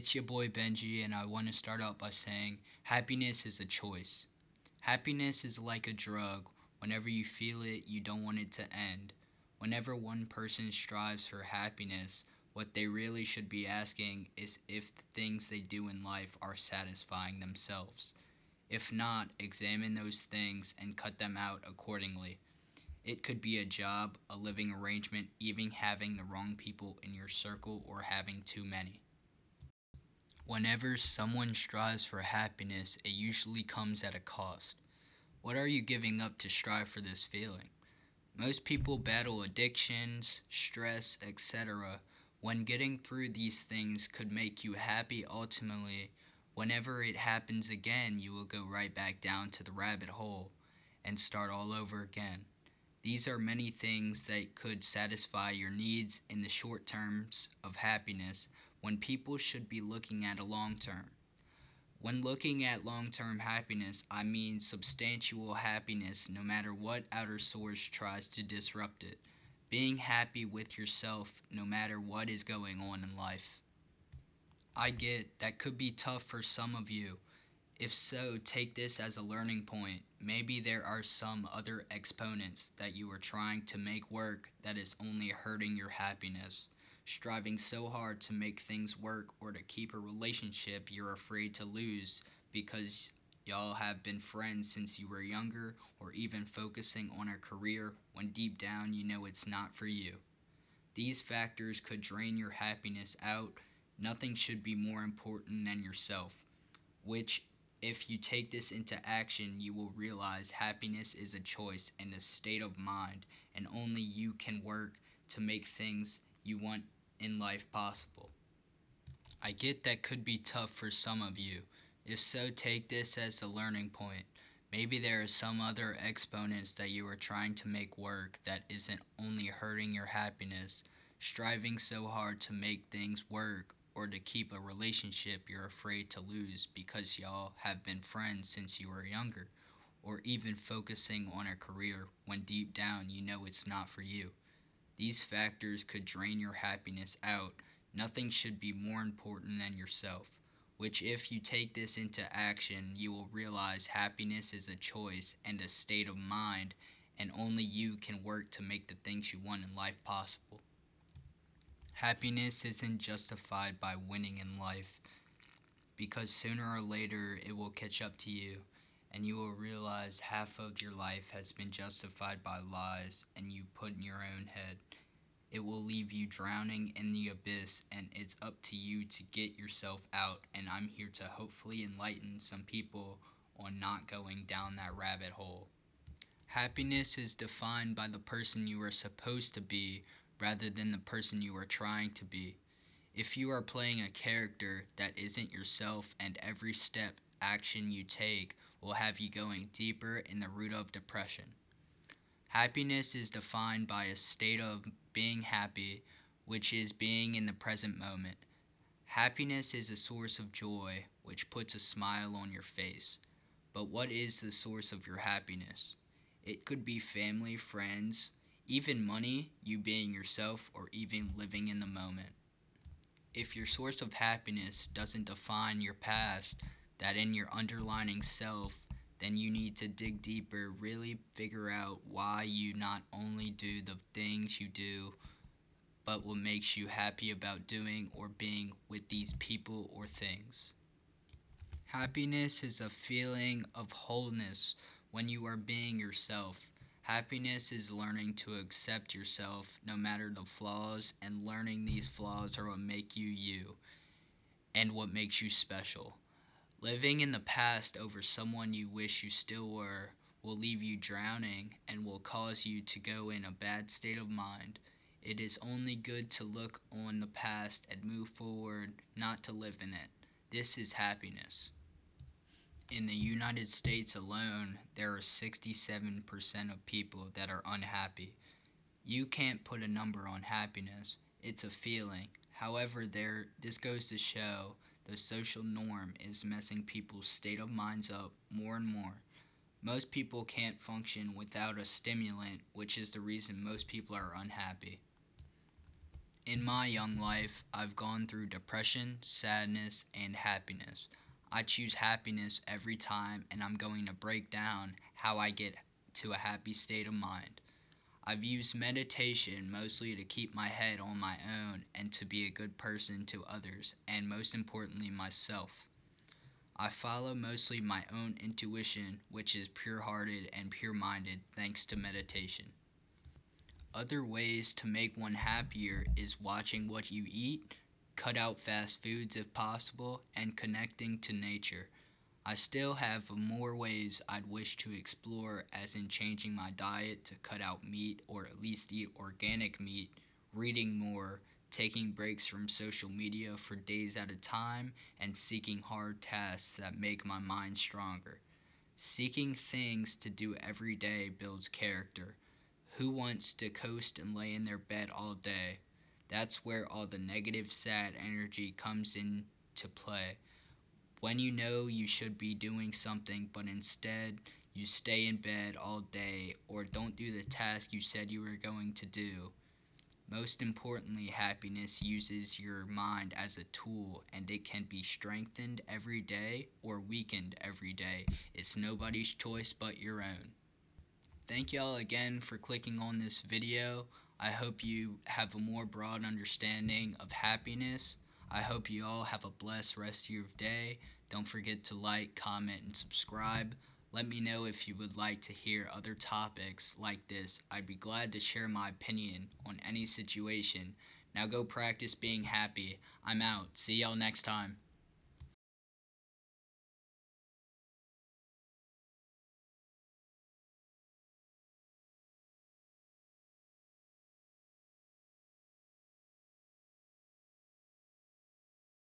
It's your boy Benji, and I want to start out by saying happiness is a choice. Happiness is like a drug. Whenever you feel it, you don't want it to end. Whenever one person strives for happiness, what they really should be asking is if the things they do in life are satisfying themselves. If not, examine those things and cut them out accordingly. It could be a job, a living arrangement, even having the wrong people in your circle or having too many. Whenever someone strives for happiness, it usually comes at a cost. What are you giving up to strive for this feeling? Most people battle addictions, stress, etc. When getting through these things could make you happy ultimately, whenever it happens again, you will go right back down to the rabbit hole and start all over again. These are many things that could satisfy your needs in the short terms of happiness when people should be looking at a long term. When looking at long term happiness, I mean substantial happiness no matter what outer source tries to disrupt it. Being happy with yourself no matter what is going on in life. I get that could be tough for some of you. If so, take this as a learning point. Maybe there are some other exponents that you are trying to make work that is only hurting your happiness. Striving so hard to make things work or to keep a relationship you're afraid to lose because y'all have been friends since you were younger, or even focusing on a career when deep down you know it's not for you. These factors could drain your happiness out. Nothing should be more important than yourself, which, if you take this into action, you will realize happiness is a choice and a state of mind, and only you can work to make things you want in life possible. I get that could be tough for some of you. If so, take this as a learning point. Maybe there are some other exponents that you are trying to make work that isn't only hurting your happiness, striving so hard to make things work or to keep a relationship you're afraid to lose because y'all have been friends since you were younger, or even focusing on a career when deep down you know it's not for you. These factors could drain your happiness out. Nothing should be more important than yourself, which, if you take this into action, you will realize happiness is a choice and a state of mind, and only you can work to make the things you want in life possible. Happiness isn't justified by winning in life, because sooner or later it will catch up to you, and you will realize half of your life has been justified by lies and you put in your own head. It will leave you drowning in the abyss, and it's up to you to get yourself out. And I'm here to hopefully enlighten some people on not going down that rabbit hole. Happiness is defined by the person you are supposed to be rather than the person you are trying to be. If you are playing a character that isn't yourself, and every step action you take will have you going deeper in the root of depression. Happiness is defined by a state of being happy, which is being in the present moment. Happiness is a source of joy, which puts a smile on your face. But what is the source of your happiness? It could be family, friends, even money, you being yourself, or even living in the moment. If your source of happiness doesn't define your past, that in your underlying self, then you need to dig deeper, really figure out why you not only do the things you do, but what makes you happy about doing or being with these people or things. Happiness is a feeling of wholeness when you are being yourself. Happiness is learning to accept yourself no matter the flaws, and learning these flaws are what make you you and what makes you special. Living in the past over someone you wish you still were will leave you drowning and will cause you to go in a bad state of mind. It is only good to look on the past and move forward, not to live in it. This is happiness. In the United States alone, there are 67% of people that are unhappy. You can't put a number on happiness. It's a feeling. However, this goes to show the social norm is messing people's state of minds up more and more. Most people can't function without a stimulant, which is the reason most people are unhappy. In my young life, I've gone through depression, sadness, and happiness. I choose happiness every time, and I'm going to break down how I get to a happy state of mind. I've used meditation mostly to keep my head on my own and to be a good person to others, and most importantly, myself. I follow mostly my own intuition, which is pure hearted and pure minded thanks to meditation. Other ways to make one happier is watching what you eat, cut out fast foods if possible, and connecting to nature. I still have more ways I'd wish to explore, as in changing my diet to cut out meat or at least eat organic meat, reading more, taking breaks from social media for days at a time, and seeking hard tasks that make my mind stronger. Seeking things to do every day builds character. Who wants to coast and lay in their bed all day? That's where all the negative, sad energy comes into play. When you know you should be doing something, but instead you stay in bed all day or don't do the task you said you were going to do. Most importantly, happiness uses your mind as a tool, and it can be strengthened every day or weakened every day. It's nobody's choice but your own. Thank y'all again for clicking on this video. I hope you have a more broad understanding of happiness. I hope you all have a blessed rest of your day. Don't forget to like, comment, and subscribe. Let me know if you would like to hear other topics like this. I'd be glad to share my opinion on any situation. Now go practice being happy. I'm out. See y'all next time.